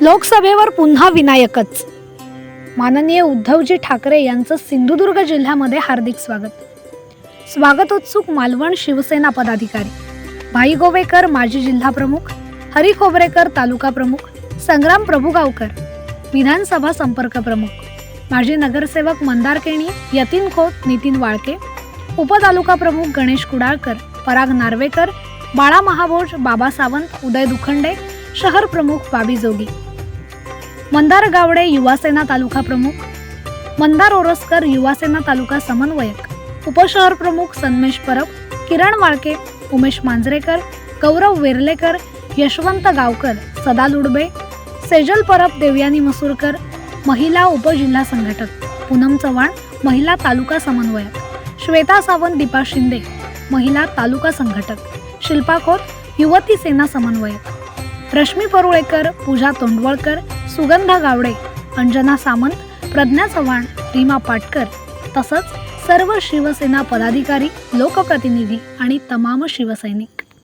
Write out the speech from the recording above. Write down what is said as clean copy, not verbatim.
लोकसभेवर पुन्हा विनायकच. माननीय उद्धवजी ठाकरे यांचं सिंधुदुर्ग जिल्ह्यामध्ये हार्दिक स्वागत. स्वागतोत्सुक मालवण शिवसेना पदाधिकारी भाई गोवेकर माजी जिल्हा प्रमुख, हरी खोबरेकर तालुका प्रमुख, संग्राम प्रभुगावकर विधानसभा संपर्क प्रमुख, माजी नगरसेवक मंदार केणी, यतीन खोत, नितीन वाळके, उपतालुका प्रमुख गणेश कुडाळकर, पराग नार्वेकर, बाळा महाभोज, बाबा सावंत, उदय दुखंडे, शहर प्रमुख बाबी जोगी, मंदार गावडे युवासेना तालुका प्रमुख, मंदार ओरसकर युवासेना तालुका समन्वयक, उपशहर प्रमुख सन्मेश परब, किरण वाळके, उमेश मांजरेकर, गौरव वेर्लेकर, यशवंत गावकर, सदा लुडबे, सेजल परब, देवयानी मसूरकर, महिला उपजिल्हा संघटक, पूनम चव्हाण महिला तालुका समन्वयक, श्वेता सावंत, दीपा शिंदे महिला तालुका संघटक, शिल्पा खोत युवती सेना समन्वयक, रश्मी परुळेकर, पूजा तोंडवळकर, सुगंधा गावडे, अंजना सामंत, प्रज्ञा चव्हाण, रीमा पाटकर तसंच सर्व शिवसेना पदाधिकारी, लोकप्रतिनिधी आणि तमाम शिवसैनिक.